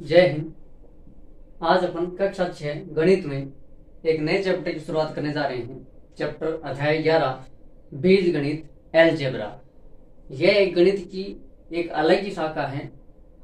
जय हिंद। आज अपन कक्षा 6 गणित में एक नए चैप्टर की शुरुआत करने जा रहे हैं। चैप्टर अध्याय 11 बीज गणित एलजेब्रा। यह एक गणित की एक अलग ही शाखा है।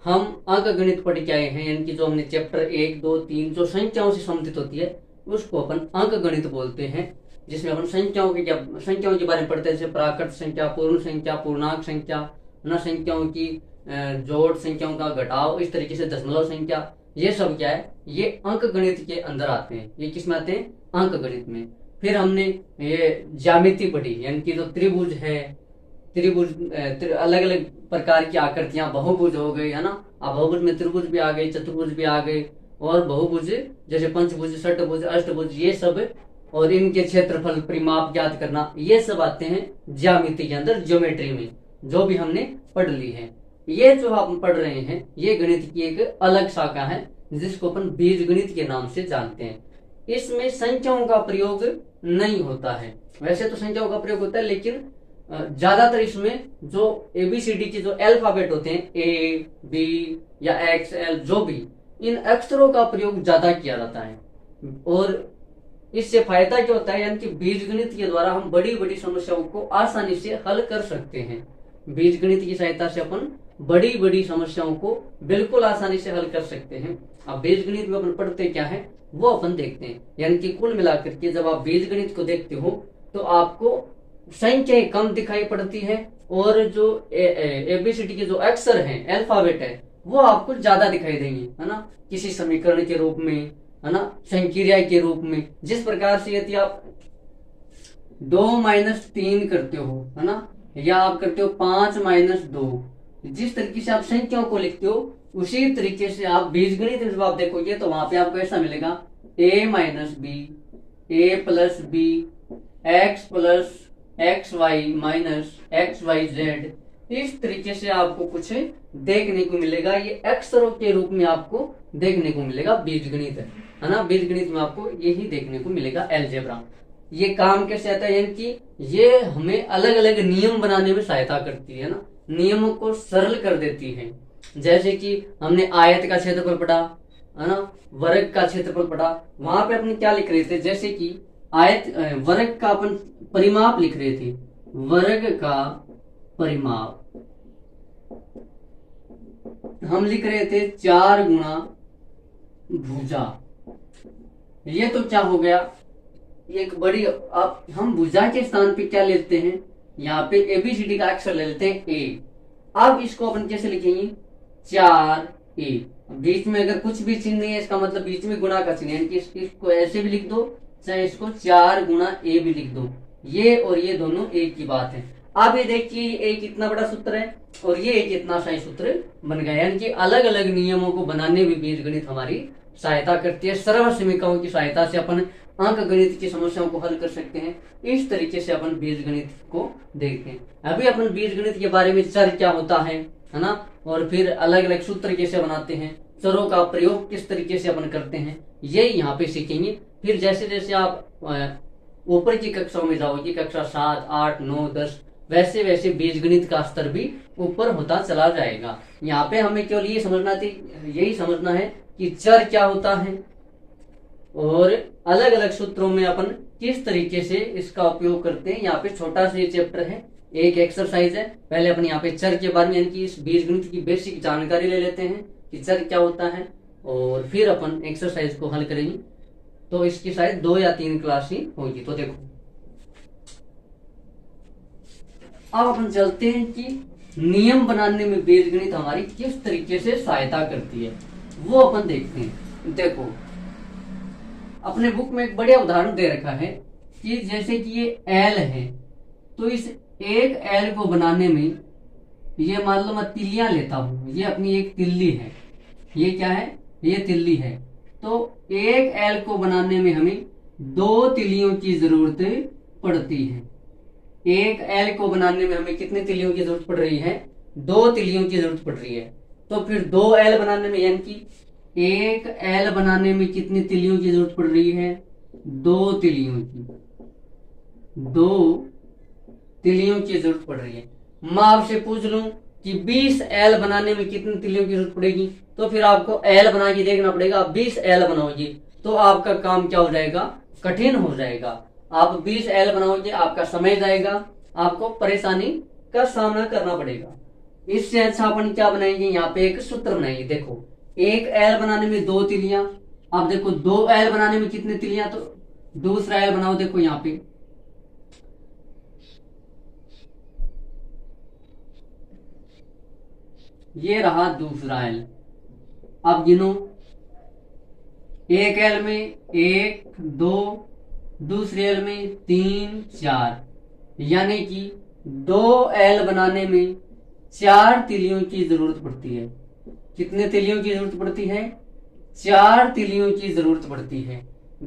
हम अंक गणित पढ़ के आए हैं, यानी कि जो हमने चैप्टर 1, 2, 3 जो संख्याओं से संबंधित होती है उसको अपन अंक गणित बोलते हैं, जिसमें अपन संख्याओं के बारे में पढ़ते हैं, जैसे प्राकृत संख्या, पूर्ण संख्या, पूर्णांक संख्या, न संख्याओं की जोड़, संख्याओं का घटाव, इस तरीके से दशमलव संख्या। ये सब क्या है, ये अंक गणित के अंदर आते हैं। ये किस में आते हैं? अंक गणित में। फिर हमने ये ज्यामिति पढ़ी, यानी कि जो त्रिभुज है, त्रिभुज अलग अलग प्रकार की आकृतियां, बहुभुज हो गई है ना। अब बहुभुज में त्रिभुज भी आ गए, चतुर्भुज भी आ गए, और बहुभुज जैसे पंचभुज, षटभुज, अष्टभुज, ये सब, और इनके क्षेत्रफल, परिमाप ज्ञात करना, ये सब आते हैं ज्यामिति के अंदर, ज्योमेट्री में, जो भी हमने पढ़ ली है। ये जो हम पढ़ रहे हैं ये गणित की एक अलग शाखा है, जिसको अपन बीज गणित के नाम से जानते हैं। इसमें संख्याओं का प्रयोग नहीं होता है। वैसे तो संख्याओं का प्रयोग होता है, लेकिन ज्यादातर इसमें जो एबीसीडी के जो अल्फाबेट होते हैं, ए, बी या एक्स, एल, जो भी, इन अक्षरों का प्रयोग ज्यादा किया जाता है। और इससे फायदा क्या होता है, यानी कि बीजगणित के द्वारा हम बड़ी बड़ी समस्याओं को आसानी से हल कर सकते हैं। बीजगणित की सहायता से अपन बड़ी बड़ी समस्याओं को बिल्कुल आसानी से हल कर सकते हैं। अब बीजगणित में अपन पढ़ते क्या है वो अपन देखते हैं। यानी कि कुल मिलाकर के जब आप बीजगणित को देखते हो तो आपको संख्याएं कम दिखाई पड़ती है, और जो एबीसीडी के जो अक्षर हैं, अल्फाबेट है, वो आपको ज्यादा दिखाई देंगे, है ना। किसी समीकरण के रूप में, है ना, संक्रिया के रूप में। जिस प्रकार से यदि आप 2-3 करते हो, है ना, या आप करते हो 5-2, जिस तरीके से आप संख्याओं को लिखते हो उसी तरीके से आप बीजगणित में जब आप देखोगे तो वहां पे आपको ऐसा मिलेगा, a-b, a+b, x+xy-xyz। इस तरीके से आपको कुछ देखने को मिलेगा। ये अक्षरों के रूप में आपको देखने को मिलेगा बीजगणित, है ना। बीजगणित में आपको यही देखने को मिलेगा, अलजेब्रा। ये काम कैसे आता है, यानी कि ये हमें अलग अलग नियम बनाने में सहायता करती है ना, नियमों को सरल कर देती है। जैसे कि हमने आयत का क्षेत्रफल पढ़ा, है ना, वर्ग का क्षेत्रफल पढ़ा। वहां पे अपन क्या लिख रहे थे, जैसे कि आयत वर्ग का अपन परिमाप लिख रहे थे, वर्ग का परिमाप हम लिख रहे थे 4 गुणा भुजा। ये तो क्या हो गया, एक बड़ी, अब हम भुजा के स्थान पे क्या लेते हैं, यहाँ पे एबीसीडी का अक्षर ले लेते हैं ए। अब इसको अपन कैसे लिखेंगे, 4a। बीच में अगर कुछ भी चिन्ह नहीं है, इसका मतलब बीच में गुणा का चिन्ह है, यानी कि इसको ऐसे भी लिख दो, चाहे इसको 4 गुणा a भी लिख दो। ये और ये दोनों एक ही बात है। अब ये देखिए, एक इतना बड़ा सूत्र है और ये एक इतना सा सूत्र बन गया, यानी कि अलग अलग नियमों को बनाने में बीजगणित हमारी सहायता करती है। सरल समीकरणों की सहायता से अपन अंक गणित की समस्याओं को हल कर सकते हैं। इस तरीके से अपन बीजगणित को देखते हैं। अभी अपन बीजगणित के बारे में, चर क्या होता है ना, और फिर अलग अलग सूत्र कैसे बनाते हैं, चरों का प्रयोग किस तरीके से अपन करते हैं, ये यहाँ पे सीखेंगे। फिर जैसे जैसे आप ऊपर की कक्षाओं में जाओगे, कक्षा 7, 8, 9, 10, वैसे वैसे बीजगणित का स्तर भी ऊपर होता चला जाएगा। यहाँ पे हमें केवल यही समझना है कि चर क्या होता है, और अलग अलग सूत्रों में अपन किस तरीके से इसका उपयोग करते हैं। यहाँ पे छोटा सा ये चैप्टर है, एक एक्सरसाइज है। पहले अपन यहाँ पे चर के बारे में, यानी कि इस बीजगणित की बेसिक जानकारी ले लेते हैं कि चर क्या होता है, और फिर अपन एक्सरसाइज को हल करेंगे। तो इसकी शायद 2 या 3 क्लास ही होगी। तो देखो, अब अपन चलते हैं कि नियम बनाने में बीजगणित हमारी किस तरीके से सहायता करती है, वो अपन देखते हैं। देखो, अपने बुक में एक बढ़िया उदाहरण दे रखा है कि जैसे कि ये एल है, तो इस एक एल को बनाने में, ये मान लो मैं तिल्लियां लेता हूं, ये अपनी एक तिल्ली है, ये क्या है, ये तिल्ली है। तो एक एल को बनाने में हमें 2 तिल्लियों की जरूरत पड़ती है। एक एल को बनाने में हमें कितने तिल्लियों की जरूरत पड़ रही है, 2 तिल्लियों की जरूरत पड़ रही है। तो फिर 2 एल बनाने में, यानी कि एक एल बनाने में कितनी तिल्लियों की जरूरत पड़ रही है, 2 तिल्लियों की, 2 तिल्लियों की जरूरत पड़ रही है। मैं आपसे पूछ लूं कि 20 एल बनाने में कितनी तिलियों की जरूरत पड़ेगी, तो फिर आपको एल बना के देखना पड़ेगा। 20 एल बनाओगे तो आपका काम क्या हो जाएगा, कठिन हो जाएगा। आप 20 एल बनाओगे, आपका समय जाएगा, आपको परेशानी का सामना करना पड़ेगा। इससे अच्छा अपन क्या बनाएंगे, यहाँ पे एक सूत्र बनाएंगे। देखो, एक एल बनाने में 2 तिलियां, अब देखो 2 एल बनाने में कितने तिलियां, तो दूसरा एल बनाओ। देखो यहाँ पे ये रहा दूसरा एल। अब गिनो, एक एल में 1 2, दूसरे एल में 3 4, यानी कि 2 एल बनाने में 4 तिलियों की जरूरत पड़ती है। कितने तिलियों की जरूरत पड़ती है, 4 तिलियों की जरूरत पड़ती है।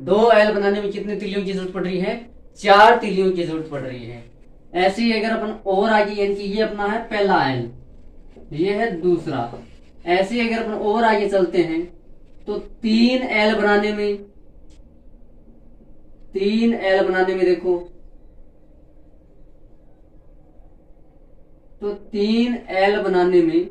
2 एल बनाने में कितने तिलियों की जरूरत पड़ रही है, 4 तिलियों की जरूरत पड़ रही है। ऐसे ही अगर अपन और आगे, यानी कि ये अपना है पहला एल, ये है दूसरा। ऐसे ही अगर अपन और आगे चलते हैं तो 3 एल बनाने में, 3 एल बनाने में देखो, तो 3 एल बनाने में,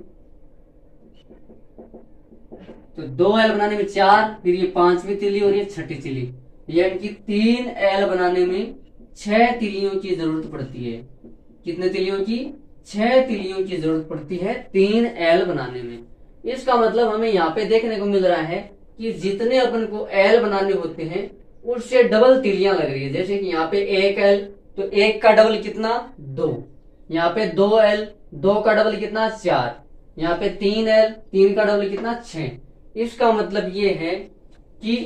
तो 2 एल बनाने में 4, फिर ये 5वीं तिली और ये 6ठी तिली, यानी कि 3 एल बनाने में 6 तिलियों की जरूरत पड़ती है। कितने तिलियों की, 6 तिलियों की जरूरत पड़ती है 3 एल बनाने में। इसका मतलब हमें यहाँ पे देखने को मिल रहा है कि जितने अपन को एल बनाने होते हैं उससे डबल तिलियां लग रही है। जैसे कि यहाँ पे 1 एल, तो 1 का डबल कितना, 2। यहाँ पे 2 एल, 2 का डबल कितना, 4। यहाँ पे 3 एल, 3 का डबल कितना, 6। इसका मतलब ये है कि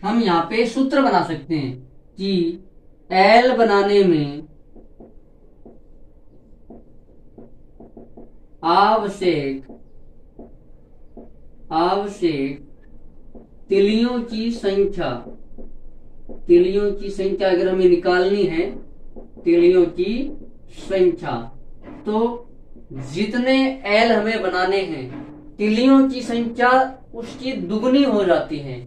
हम यहाँ पे सूत्र बना सकते हैं कि एल बनाने में आवश्यक तिलियों की संख्या, तिलियों की संख्या अगर हमें निकालनी है, तिलियों की संख्या, तो जितने एल हमें बनाने हैं तिलियों की संख्या उसकी दुगनी हो जाती है।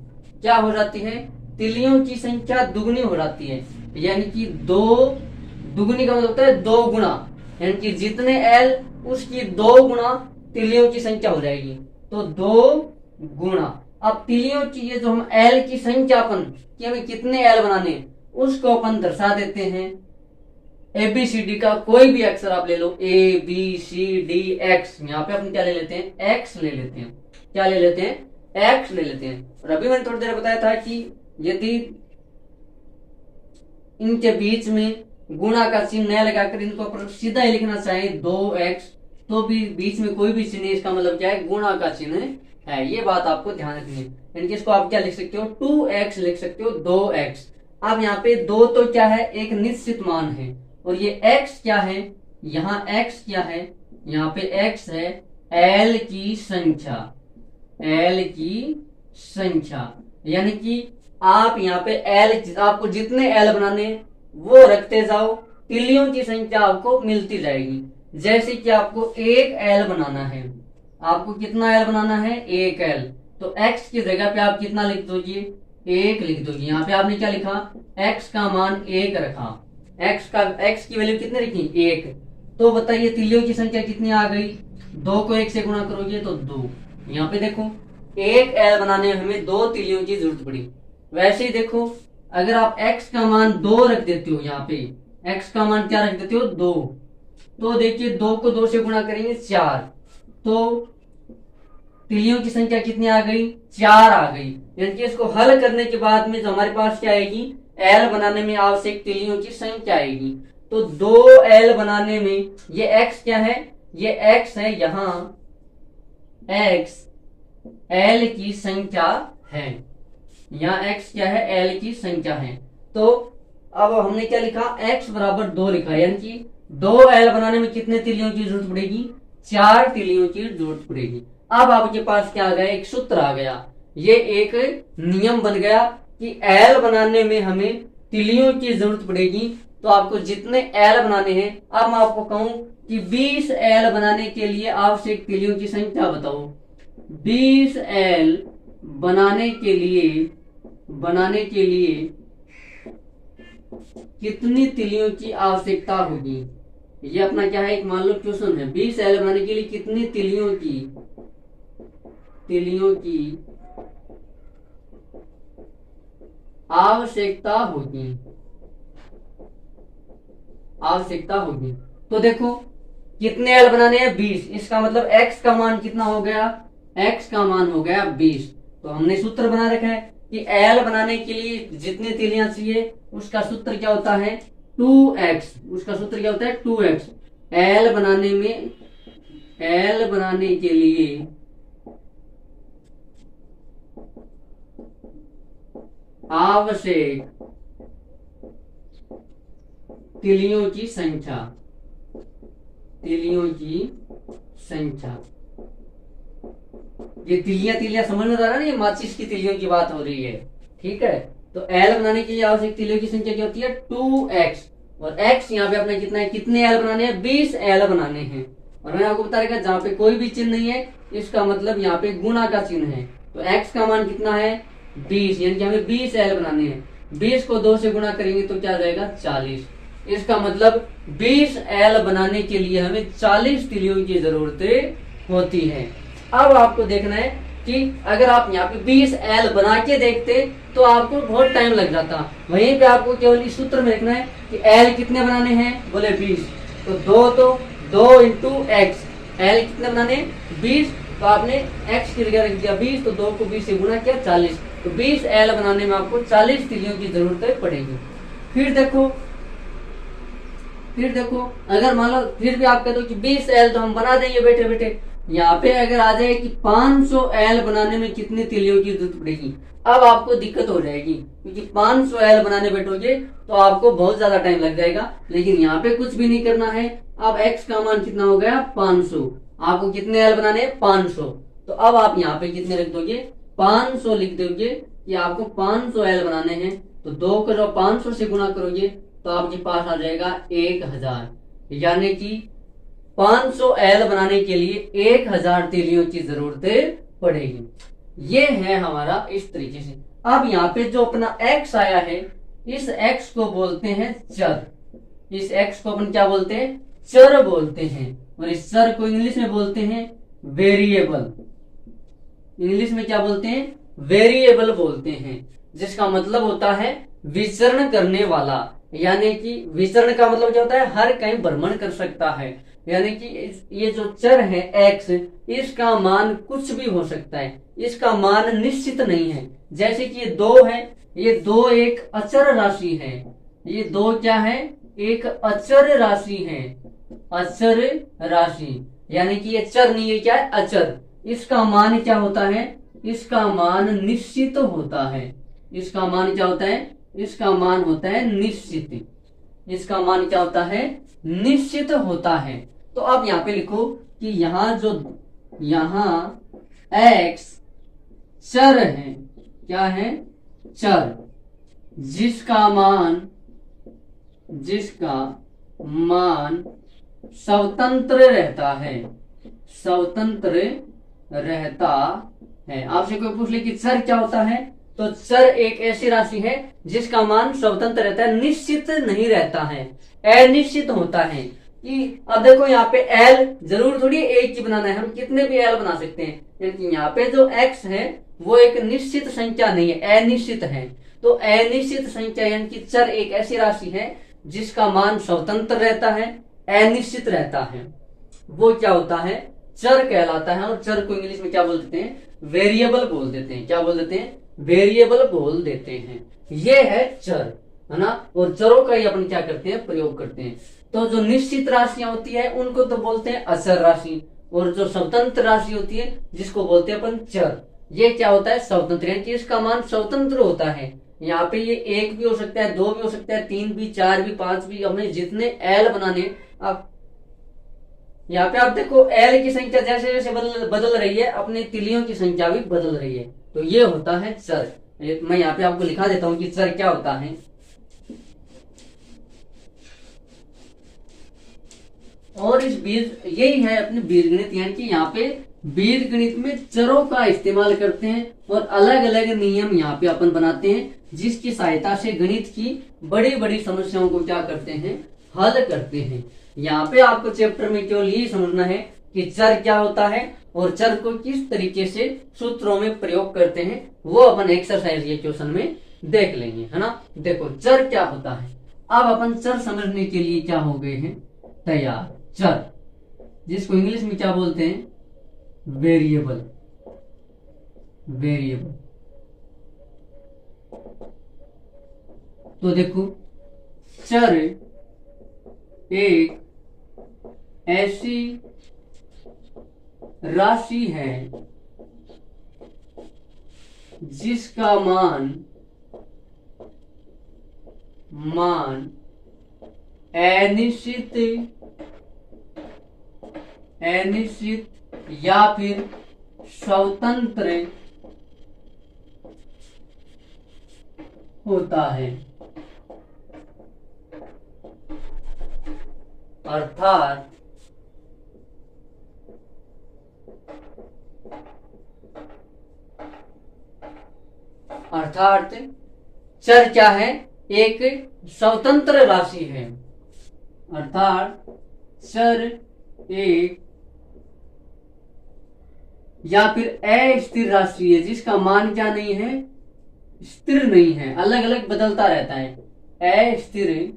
क्या हो जाती है, तिलियों की संख्या दुगनी हो जाती है। यानी कि 2 दुगनी का मतलब होता है 2 गुना, यानी कि जितने एल उसकी 2 गुना तिलियों की संख्या हो जाएगी, तो 2 गुना। अब तिलियों की ये जो हम एल की संख्या अपन कि हमें कितने एल बनाने उसको अपन दर्शा देते हैं। ABCD का कोई भी अक्षर आप ले लो, ABCDX, यहाँ पे अपन क्या ले लेते हैं, एक्स ले लेते हैं। क्या ले लेते हैं, एक्स ले लेते हैं। और अभी मैंने थोड़ी देर बताया था कि यदि इनके बीच में गुणा का चिन्ह न लगाकर इनको अपन सीधा ही लिखना चाहे 2x, तो भी बीच में कोई भी चिन्ह, इसका मतलब क्या है, गुणा का चिन्ह है। ये बात आपको ध्यान रखनी है। यानी कि इसको आप क्या लिख सकते हो, 2x लिख सकते हो, 2x। अब यहाँ पे 2 तो क्या है, एक निश्चित मान है, और ये x क्या है, यहाँ x क्या है, यहाँ पे x है l की संख्या, l की संख्या। यानी कि आप यहाँ पे l, आपको जितने l बनाने वो रखते जाओ, तिलियों की संख्या आपको मिलती जाएगी। जैसे कि आपको 1 एल बनाना है, आपको कितना एल बनाना है, 1 एल, तो x की जगह पे आप कितना लिख दोगे, 1 लिख दोगे। यहाँ पे आपने क्या लिखा, x का मान 1 रखा, x की वैल्यू कितने रखी, 1। तो बताइए तिलियों की संख्या कितनी आ गई, 2 को 1 से गुणा करोगे तो 2। यहाँ पे देखो 1 एल बनाने में हमें 2 तिलियों की जरूरत पड़ी। वैसे ही देखो, अगर आप x का मान 2 रख देते हो, यहाँ पे x का मान क्या रख देते हो, 2, तो देखिए 2 को 2 से गुणा करेंगे 4, तो तिलियों की संख्या कितनी आ गई, 4 आ गई। यानी कि इसको हल करने के बाद में जो हमारे पास क्या आएगी, एल बनाने में आवश्यक तिलियों की संख्या आएगी। तो 2 एल बनाने में ये x क्या है, ये x है, यहाँ x एल की संख्या है, यहाँ x क्या है, एल की संख्या है। तो अब हमने क्या लिखा, x बराबर 2 लिखा, यानी कि 2 एल बनाने में कितने तिलियों की जरूरत पड़ेगी, 4 तिलियों की जरूरत पड़ेगी। अब आपके पास क्या आ गया, एक सूत्र आ गया, ये एक नियम बन गया कि एल बनाने में हमें तिलियों की जरूरत पड़ेगी। तो आपको जितने एल बनाने हैं, अब मैं आपको कहूं कि 20 एल बनाने के लिए आवश्यक तिलियों की संख्या बताओ। 20 एल बनाने के लिए कितनी तिलियों की आवश्यकता होगी, ये अपना क्या है, एक मान लो क्वेश्चन है, 20L बनाने के लिए कितनी तिलियों की आवश्यकता होगी। तो देखो कितने एल बनाने हैं, 20। इसका मतलब x का मान कितना हो गया, x का मान हो गया 20। तो हमने सूत्र बना रखा है कि एल बनाने के लिए जितनी तिलियां चाहिए उसका सूत्र क्या होता है, 2x। उसका सूत्र क्या होता है, 2x। एल बनाने के लिए आवश्यक तिलियों की संख्या। ये तिलियां समझ में आ रहा है ना, ये माचिस की तिलियों की बात हो रही है, ठीक है। तो एल बनाने के लिए आवश्यक तिलियों की संख्या क्या होती है, 2x। और x यहाँ पे अपना कितना है, कितने एल बनाने हैं, 20L बनाने हैं। और मैंने आपको बता रखा जहाँ पे कोई भी चिन्ह नहीं है इसका मतलब यहाँ पे गुणा का चिन्ह है। तो x का मान कितना है, 20, यानी कि हमें 20L बनाने हैं। 20 को 2 से गुणा करेंगे तो क्या जाएगा, 40। इसका मतलब 20L बनाने के लिए हमें 40 तिलियों की जरूरत होती है। अब आपको देखना है कि अगर आप यहाँ पे 20L बना के देखते तो आपको बहुत टाइम लग जाता। वहीं पे आपको केवल इस सूत्र में लिखना है कि L कितने बनाने हैं, बोले 20। तो 2 इंटू एक्स, L कितने बनाने, 20। तो आपने x की जगह रख दिया 20, तो 2 को 20 से गुणा किया 40। तो 20L बनाने में आपको 40 तिलियों की जरूरत पड़ेगी। फिर देखो अगर मान लो फिर भी आप कह दो कि 20L तो हम बना देंगे बैठे बैठे, यहाँ पे अगर आ जाए कि 500L बनाने में कितनी तिलियों की जरूरत पड़ेगी, अब आपको दिक्कत हो जाएगी, क्योंकि 500L बनाने बैठोगे तो आपको बहुत ज्यादा टाइम लग जाएगा। लेकिन यहाँ पे कुछ भी नहीं करना है। अब x का मान कितना हो गया, 500। आपको कितने L बनाने हैं, 500। तो अब आप यहाँ पे कितने रख दोगे, 500 लिख दोगे कि आपको 500L बनाने हैं। तो 2 को जब 500 से गुणा करोगे तो आपके पास आ जाएगा 1000, यानी कि 500L बनाने के लिए 1000 तिलियों की जरूरत पड़ेगी। ये है हमारा इस तरीके से। अब यहाँ पे जो अपना x आया है, इस x को बोलते हैं चर। इस x को अपन क्या बोलते हैं, चर बोलते हैं। और इस चर को इंग्लिश में बोलते हैं वेरिएबल। इंग्लिश में क्या बोलते हैं, वेरिएबल बोलते हैं, जिसका मतलब होता है विचरण करने वाला। यानी कि विचरण का मतलब क्या होता है, हर कहीं भ्रमण कर सकता है। यानी कि ये जो चर है x, इसका मान कुछ भी हो सकता है, इसका मान निश्चित नहीं है। जैसे कि ये 2 है, ये 2 एक अचर राशि है। ये 2 क्या है, एक अचर राशि है। अचर राशि यानी कि ये चर नहीं है, क्या है, अचर। इसका मान क्या होता है, इसका मान निश्चित होता है। इसका मान क्या होता है, इसका मान होता है निश्चित। इसका मान क्या होता है, निश्चित होता है। तो आप यहाँ पे लिखो कि यहाँ x चर है, क्या है, चर, जिसका मान स्वतंत्र रहता है। स्वतंत्र रहता है। आपसे कोई पूछ ले कि चर क्या होता है, तो चर एक ऐसी राशि है जिसका मान स्वतंत्र रहता है, निश्चित नहीं रहता है, अनिश्चित होता है। कि अब देखो यहाँ पे L जरूर थोड़ी एक ही बनाना है, हम कितने भी L बना सकते हैं। यानी यहाँ पे जो x है वो एक निश्चित संख्या नहीं है, अनिश्चित है। तो अनिश्चित संख्या यानी कि चर एक ऐसी राशि है जिसका मान स्वतंत्र रहता है, अनिश्चित रहता है, वो क्या होता है, चर कहलाता है। और चर को इंग्लिश में क्या बोल देते हैं, वेरिएबल बोल देते हैं। क्या बोल देते हैं, वेरिएबल बोल देते हैं। ये है चर, है ना। और चरों का ही अपन क्या करते हैं, प्रयोग करते हैं। तो जो निश्चित राशियां होती है उनको तो बोलते हैं अचर राशि, और जो स्वतंत्र राशि होती है जिसको बोलते हैं अपन चर, ये क्या होता है, स्वतंत्र, यानी कि इसका मान स्वतंत्र होता है। यहाँ पे ये 1 भी हो सकता है, 2 भी हो सकता है, 3 भी, 4 भी, 5 भी। हमें जितने L बनाने, अब यहाँ पे आप देखो L की संख्या जैसे जैसे बदल रही है, अपने तिलियों की संख्या भी बदल रही है। तो ये होता है चर। मैं यहाँ पे आपको लिखा देता हूं कि चर क्या होता है। और इस यही है अपनी बीजगणित, यानी कि यहाँ पे बीजगणित में चरों का इस्तेमाल करते हैं और अलग अलग नियम यहाँ पे अपन बनाते हैं, जिसकी सहायता से गणित की बड़ी बड़ी समस्याओं को क्या करते हैं, हल करते हैं। यहाँ पे आपको चैप्टर में केवल यही समझना है कि चर क्या होता है और चर को किस तरीके से सूत्रों में प्रयोग करते हैं, वो अपन एक्सरसाइज ये क्वेश्चन में देख लेंगे, है ना। देखो चर क्या होता है, अब अपन चर समझने के लिए क्या हो गए हैं तैयार। चर जिसको इंग्लिश में क्या बोलते हैं, वेरिएबल। वेरिएबल तो देखो चर एक ऐसी राशि है जिसका मान अनिश्चित या फिर स्वतंत्र होता है, अर्थात चर क्या है, एक स्वतंत्र राशि है। अर्थात चर एक या फिर अस्थिर राशि है जिसका मान क्या नहीं है, स्थिर नहीं है, अलग अलग बदलता रहता है, अस्थिर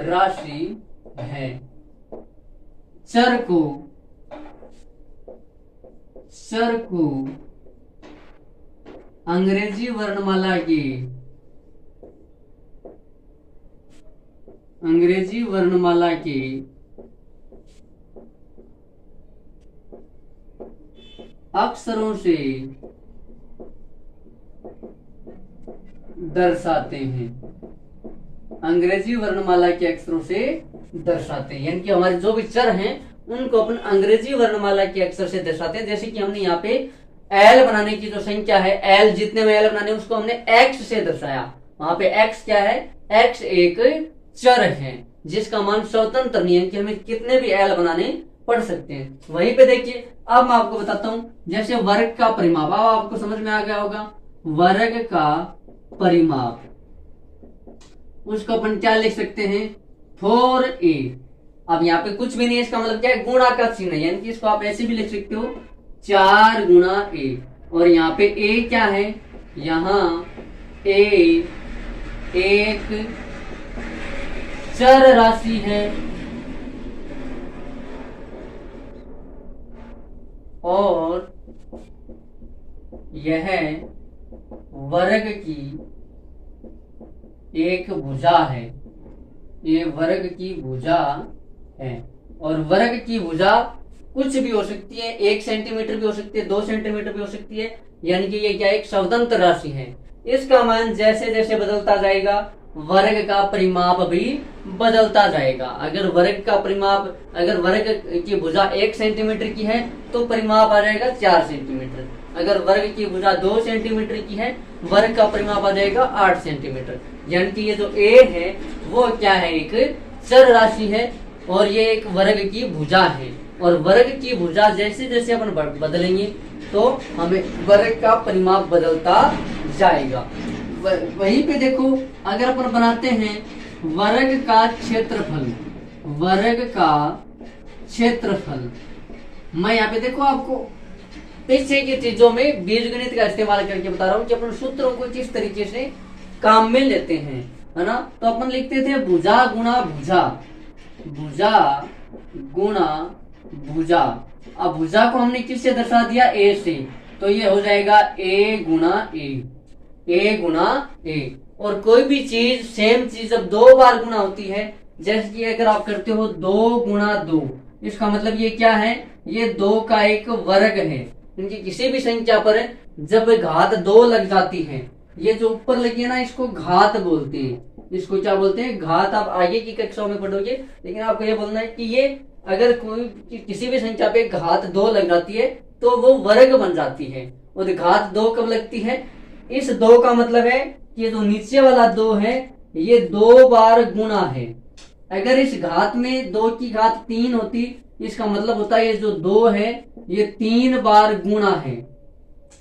राशि है। चर को अंग्रेजी वर्णमाला के अक्षरों से दर्शाते हैं, अंग्रेजी वर्णमाला के अक्षरों से दर्शाते हैं, यानी कि हमारे जो भी चर हैं उनको अपन अंग्रेजी वर्णमाला के अक्षर से दर्शाते हैं। जैसे कि हमने यहाँ पे एल बनाने की जो संख्या है, एल जितने में एल बनाने उसको हमने एक्स से दर्शाया। वहां पे एक्स क्या है, एक्स एक चर है जिसका मान स्वतंत्र नहीं है कि हमें कितने भी एल बनाने पड़ सकते हैं। वहीं पे देखिए अब मैं आपको बताता हूं, जैसे वर्ग का परिमाप, अब आपको समझ में आ गया होगा, वर्ग का परिमाप उसको अपन क्या लिख सकते हैं, 4a। अब यहाँ पे कुछ भी नहीं है, इसका मतलब क्या है, गुणा का चिन्ह है, यानी कि इसको आप ऐसे भी लिख सकते हो 4 गुणा a। और यहाँ पे a क्या है, यहाँ a एक चर राशि है और यह वर्ग की एक भुजा है, ये वर्ग की भुजा है। और वर्ग की भुजा कुछ भी हो सकती है, 1 सेंटीमीटर भी हो सकती है, 2 सेंटीमीटर भी हो सकती है, यानी कि ये क्या एक स्वतंत्र राशि है। इसका मान जैसे जैसे बदलता जाएगा वर्ग का परिमाप भी बदलता जाएगा। अगर वर्ग की भुजा 1 सेंटीमीटर की है तो परिमाप आ जाएगा 4 सेंटीमीटर। अगर वर्ग की भुजा 2 सेंटीमीटर की है, वर्ग का परिमाप आ जाएगा 8 सेंटीमीटर। यानी कि ये जो a है वो क्या है, एक चर राशि है और ये एक वर्ग की भुजा है। और वर्ग की भुजा जैसे जैसे अपन बदलेंगे तो हमें वर्ग का परिमाप बदलता जाएगा। वहीं पे देखो अगर अपन बनाते हैं वर्ग का क्षेत्रफल, मैं यहाँ पे देखो आपको पीछे की चीजों में बीजगणित का इस्तेमाल करके बता रहा हूँ कि अपन सूत्रों को किस तरीके से काम में लेते हैं, है ना। तो अपन लिखते थे भुजा गुणा भुजा, भुजा गुणा भुजा। अब भुजा को हमने किससे दर्शा दिया, ए से, तो ये हो जाएगा a गुणा ए। और कोई भी चीज सेम चीज जब 2 बार गुणा होती है, जैसे कि अगर आप करते हो 2 गुणा 2, इसका मतलब ये क्या है, ये 2 का एक वर्ग है। इनकी किसी भी संख्या पर जब घात 2 लग जाती है, ये जो ऊपर लगी है ना, इसको घात बोलते हैं। इसको क्या बोलते हैं, घात। आप आगे की कक्षाओं में पढ़ोगे, लेकिन आपको ये बोलना है कि ये अगर कोई किसी भी संख्या पे घात 2 लग जाती है तो वो वर्ग बन जाती है। और घात 2 कब लगती है, इस 2 का मतलब है कि जो नीचे वाला 2 है ये 2 बार गुणा है। अगर इस घात में 2 की घात 3 होती, इसका मतलब होता है ये जो 2 है ये 3 बार गुणा है,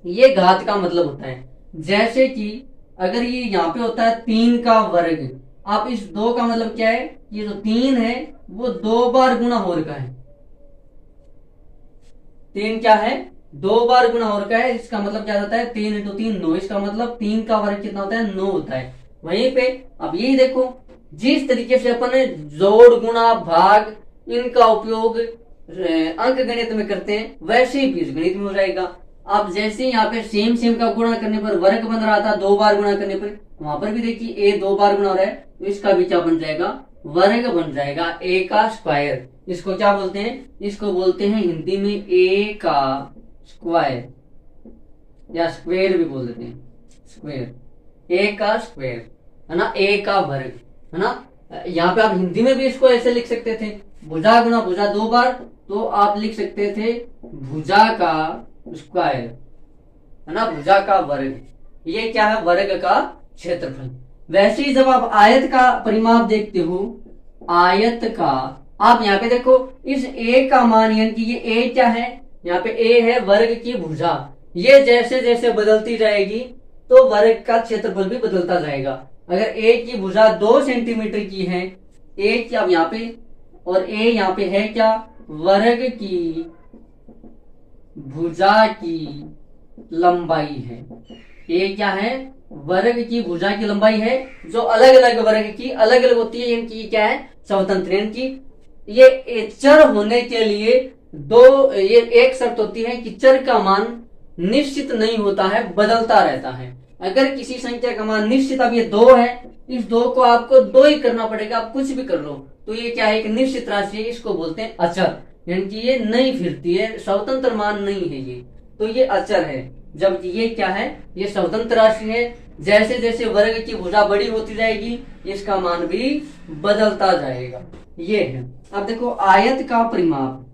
ये घात का मतलब होता है। जैसे कि अगर ये यहाँ पे होता है 3 का वर्ग, आप इस 2 का मतलब क्या है, ये जो 3 है वो 2 बार गुना हो रखा है। 3 क्या है, 2 बार गुना हो रखा है। इसका मतलब क्या होता है, 3 इंटू 3 9। इसका मतलब 3 का वर्ग कितना होता है, 9 होता है। वहीं पे अब यही देखो, जिस तरीके से अपन जोड़ गुणा भाग इनका उपयोग अंक गणित में करते हैं, वैसे ही बीज गणित में हो जाएगा। अब जैसे यहाँ पे सेम सेम का गुणा करने पर वर्ग बन रहा था, 2 बार गुणा करने पर, वहां पर भी देखिए a 2 बार गुणा हो रहा है, तो इसका भी क्या बन जाएगा, वर्ग बन जाएगा, a का स्क्वायर। इसको क्या बोलते हैं, इसको बोलते हैं हिंदी में a का स्क्वायर, या स्क्वायर भी बोल देते हैं, स्क्वायर, a का स्क्वायर है ना, a का वर्ग है ना। यहाँ पे आप हिंदी में भी इसको ऐसे लिख सकते थे, भुजा गुना भुजा 2 बार, तो आप लिख सकते थे भुजा का स्क्वायर है ना, भुजा का वर्ग। ये क्या है, वर्ग का क्षेत्रफल। वैसे ही जब आप आयत का परिमाप देखते हो, आयत का, आप यहाँ पे देखो इस a का मान, यानी कि ये a क्या है, यहाँ पे a है वर्ग की भुजा। ये जैसे जैसे बदलती जाएगी तो वर्ग का क्षेत्रफल भी बदलता जाएगा। अगर a की भुजा 2 सेंटीमीटर की है, a की अब यहाँ पे, और a यहाँ पे है क्या, वर्ग की भुजा की लंबाई है। ये क्या है, वर्ग की भुजा की लंबाई है, जो अलग अलग वर्ग की अलग अलग होती है। इनकी क्या है, स्वतंत्र। इनकी ये चर होने के लिए ये एक शर्त होती है कि चर का मान निश्चित नहीं होता है, बदलता रहता है। अगर किसी संख्या का मान निश्चित, अब ये 2 है, इस 2 को आपको 2 ही करना पड़ेगा, आप कुछ भी कर लो, तो ये क्या है, एक निश्चित राशि है, इसको बोलते हैं अचर। यानी कि ये नहीं फिरती है, स्वतंत्र मान नहीं है ये, तो ये अचर है। जबकि ये क्या है, ये स्वतंत्र राशि है। जैसे जैसे वर्ग की भुजा बड़ी होती जाएगी, इसका मान भी बदलता जाएगा। ये है। अब देखो आयत का परिमाप,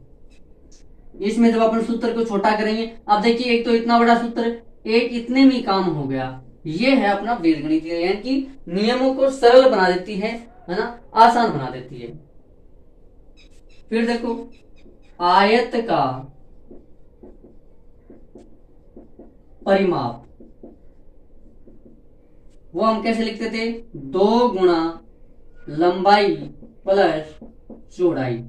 इसमें जब अपन सूत्र को छोटा करेंगे, अब देखिए एक तो इतना बड़ा सूत्र, एक इतने में काम हो गया। ये है अपना बीजगणित, यानी कि नियमों को सरल बना देती है ना, आसान बना देती है। फिर देखो आयत का परिमाप, वो हम कैसे लिखते थे, 2 गुणा लंबाई प्लस चौड़ाई।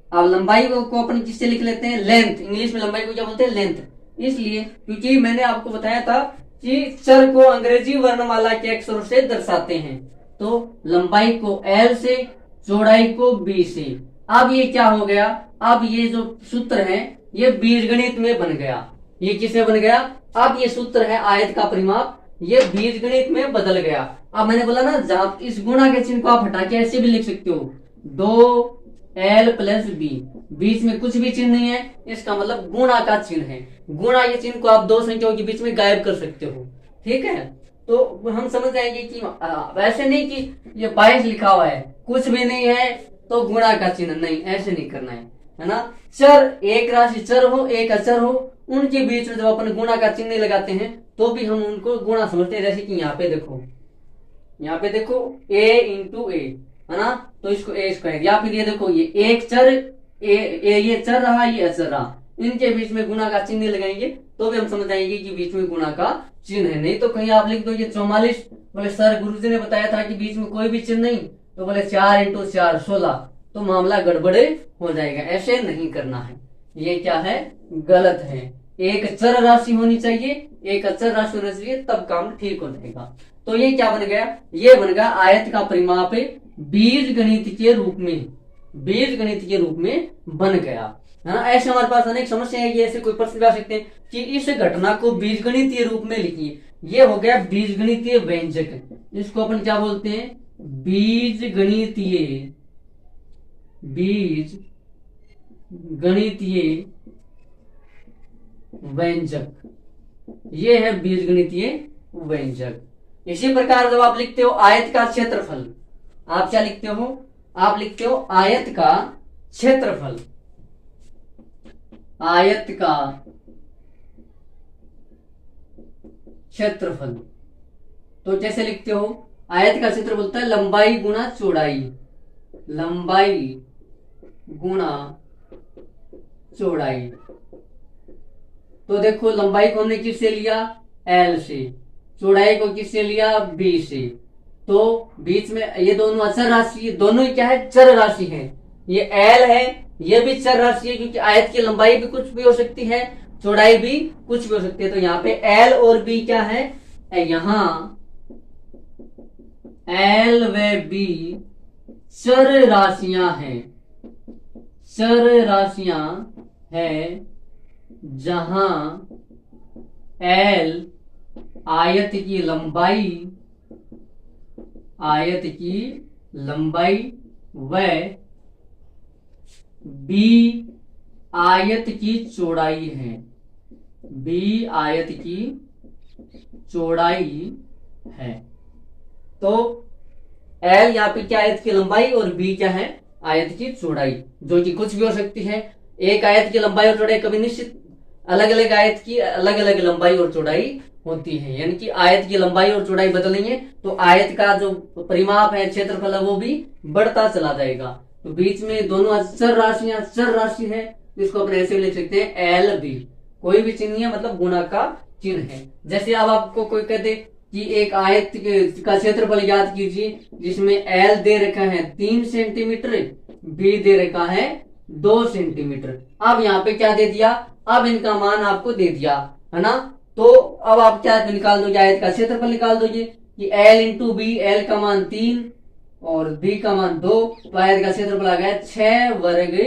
अब लंबाई को अपन किससे लिख लेते हैं, लेंथ। इंग्लिश में लंबाई को क्या बोलते हैं, लेंथ। इसलिए क्योंकि मैंने आपको बताया था कि चर को अंग्रेजी वर्णमाला के अक्षरों से दर्शाते हैं, तो लंबाई को L से, चौड़ाई को B से। अब ये क्या हो गया, अब ये जो सूत्र है ये बीजगणित में बन गया। ये किसमें बन गया, अब ये सूत्र है आयत का परिमाप, ये बीजगणित में बदल गया। अब मैंने बोला ना, जहां इस गुणा के चिन्ह को आप हटा के ऐसे भी लिख सकते हो, 2L प्लस B, बीच में कुछ भी चिन्ह नहीं है, इसका मतलब गुणा का चिन्ह है। गुणा ये चिन्ह को आप 2 संख्याओं के बीच में गायब कर सकते हो, ठीक है। तो हम समझ जाएंगे कि वैसे नहीं कि ये 22 लिखा हुआ है, कुछ भी नहीं है तो गुणा का चिन्ह नहीं, ऐसे नहीं करना है ना। चर, एक राशि चर हो एक अचर हो, उनके बीच में जब अपन गुणा का चिन्ह लगाते हैं तो भी हम उनको गुणा समझते हैं। जैसे कि यहाँ पे देखो, यहाँ पे देखो a इंटू ए है ना, तो इसको ए स्क्वायर, या फिर ये देखो ये एक चर ये चर रहा, ये अचर रहा, इनके बीच में गुणा का चिन्ह लगाएंगे तो भी हम समझ जाएंगे कि बीच में गुणा का चिन्ह है। नहीं तो कहीं आप लिख दो ये 44, बोले सर गुरुजी ने बताया था कि बीच में कोई भी चिन्ह नहीं, तो बोले 4 इंटू 4 16, तो मामला गड़बड़े हो जाएगा। ऐसे नहीं करना है, ये क्या है, गलत है। एक चर राशि होनी चाहिए, एक अचर राशि होनी चाहिए, तब काम ठीक हो जाएगा। तो ये क्या बन गया, ये बन गया आयत का परिमाप बीज गणित के रूप में, बीज गणित के रूप में बन गया है ना। ऐसे हमारे पास अनेक समस्या है कि ऐसे कोई प्रश्न आ सकते हैं कि इस घटना को बीजगणितीय रूप में लिखिए। ये हो गया बीजगणितीय व्यंजक, इसको अपन क्या बोलते हैं, बीजगणितीय, बीज गणितीय व्यंजक, ये है बीजगणितीय व्यंजक। इसी प्रकार जब आप लिखते हो आयत का क्षेत्रफल, आप क्या लिखते हो, आप लिखते हो आयत का क्षेत्रफल, आयत का क्षेत्रफल। तो जैसे लिखते हो, आयत का क्षेत्र बोलता है लंबाई गुणा चौड़ाई, लंबाई गुणा चौड़ाई। तो देखो लंबाई को हमने किससे लिया, L से, चौड़ाई को किससे लिया, B से। तो बीच में ये दोनों अचर राशि, दोनों ही क्या है, चर राशि है। ये एल है, ये भी चर राशि है, क्योंकि आयत की लंबाई भी कुछ भी हो सकती है, चौड़ाई भी कुछ भी हो सकती है। तो यहाँ पे एल और बी क्या है, यहां एल व बी चर राशियां हैं, चर राशियां हैं, जहां एल आयत की लंबाई व बी आयत की चौड़ाई है, बी आयत की चौड़ाई है। तो एल यहाँ पे क्या, आयत की लंबाई, और बी क्या है, आयत की चौड़ाई, जो कि कुछ भी हो सकती है। एक आयत की लंबाई और चौड़ाई कभी निश्चित, अलग अलग आयत की अलग अलग लंबाई और चौड़ाई होती है, यानी कि आयत की लंबाई और चौड़ाई बदलेंगे तो आयत का जो परिमाप है, क्षेत्रफल है, वो भी बढ़ता चला जाएगा। तो बीच में दोनों चर राशियां, चर राशि है, तो इसको अपने ऐसे लिख सकते हैं एल बी, कोई भी चिन्ह है, मतलब गुणा का चिन्ह है। जैसे अब आपको कोई कहते कि एक आयत का क्षेत्रफल याद कीजिए, जिसमें एल दे रखा है 3 सेंटीमीटर, बी दे रखा है 2 सेंटीमीटर। अब यहाँ पे क्या दे दिया, अब इनका मान आपको दे दिया है ना। तो अब आप क्या निकाल दोगे, आयत का क्षेत्रफल निकाल दोगे कि एल इंटू बी, एल का मान 3 और बी का मान 2, तो आयत का क्षेत्रफल आ गया 6 वर्ग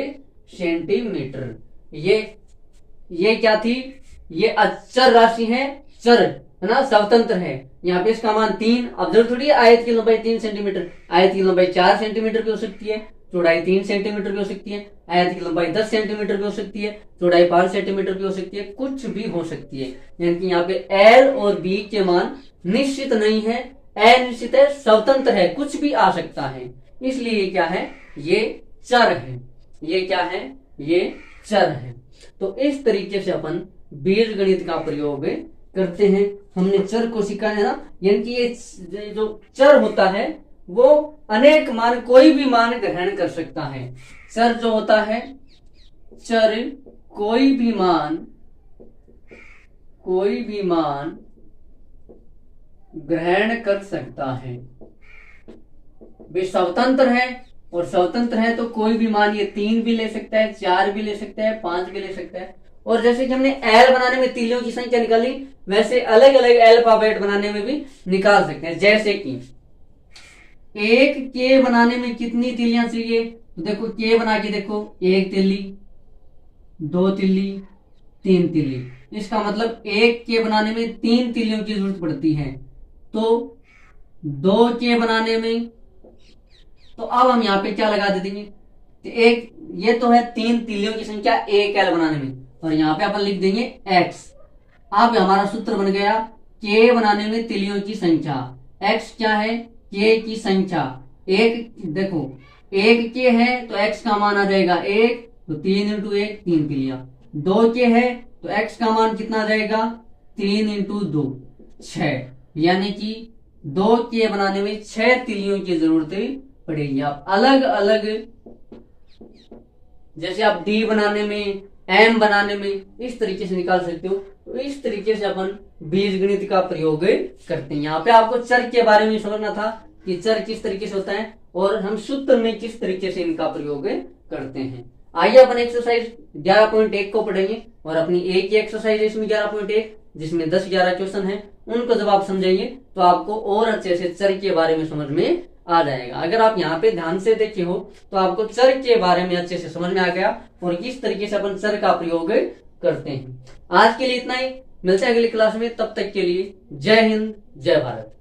सेंटीमीटर। ये क्या थी, ये अचर राशि है, चर है ना, स्वतंत्र है। यहाँ पे इसका मान 3, अब जरूर थोड़ी आयत की लंबाई 3 सेंटीमीटर, आयत की लंबाई 4 सेंटीमीटर भी हो सकती है, चौड़ाई 3 सेंटीमीटर भी हो सकती है, आयत की लंबाई 10 सेंटीमीटर भी हो सकती है, चौड़ाई 5 सेंटीमीटर भी हो सकती है, कुछ भी हो सकती है। यानी कि यहाँ पे एल और बी के मान निश्चित नहीं है, अनिश्चित है, स्वतंत्र है, कुछ भी आ सकता है, इसलिए ये क्या है, ये चर है। ये क्या है, ये चर है। तो इस तरीके से अपन बीज गणित का प्रयोग करते हैं। हमने चर को सीखा है ना, यानी कि ये जो चर होता है वो अनेक मान, कोई भी मान ग्रहण कर सकता है। चर जो होता है, चर कोई भी मान ग्रहण कर सकता है। वे स्वतंत्र है, और स्वतंत्र है तो कोई भी मान, ये 3 भी ले सकता है, 4 भी ले सकता है, 5 भी ले सकता है। और जैसे कि हमने एल बनाने में तीलियों की संख्या निकाली, वैसे अलग अलग अल्फाबेट बनाने में भी निकाल सकते हैं। जैसे कि एक के बनाने में कितनी तिलियां चाहिए, तो देखो के बना के देखो, 1 तिल्ली, 2 तिल्ली, 3 तिल्ली। इसका मतलब एक के बनाने में 3 तिल्लियों की जरूरत पड़ती है। तो 2 के बनाने में, तो अब हम यहाँ पे क्या लगा देंगे, एक, ये तो है 3 तिल्लियों की संख्या एक एल बनाने में, और यहाँ पे अपन लिख देंगे x। अब हमारा सूत्र बन गया k बनाने में तिलियों की संख्या, x क्या है, k की संख्या। एक देखो, एक के है तो x का मान आ जाएगा 1, तो 3 इंटू 1 3 तिलियां। 2 के है तो x का मान कितना आ जाएगा, 3 इंटू 2 6, यानी कि 2 के बनाने में 6 तिलियों की जरूरत पड़ेगी। आप अलग अलग, जैसे आप d बनाने में, m बनाने में, इस तरीके से निकाल सकते हो। तो इस तरीके से अपन बीज गणित का प्रयोग करते हैं। यहाँ पे आपको चर के बारे में समझना था कि चर किस तरीके से होता है, और हम सूत्र में किस तरीके से इनका प्रयोग करते हैं। आइए अपन एक्सरसाइज 11.1 को पढ़ेंगे, और अपनी एक ही एक्सरसाइज है इसमें 11.1, जिसमें 10-11 क्वेश्चन है। उनको जब आप समझेंगे तो आपको और अच्छे से चर के बारे में समझ में आ जाएगा। अगर आप यहाँ पे ध्यान से देखे हो तो आपको चर के बारे में अच्छे से समझ में आ गया, और किस तरीके से अपन चर का प्रयोग करते हैं। आज के लिए इतना ही, मिलते हैं अगली क्लास में, तब तक के लिए जय हिंद, जय भारत।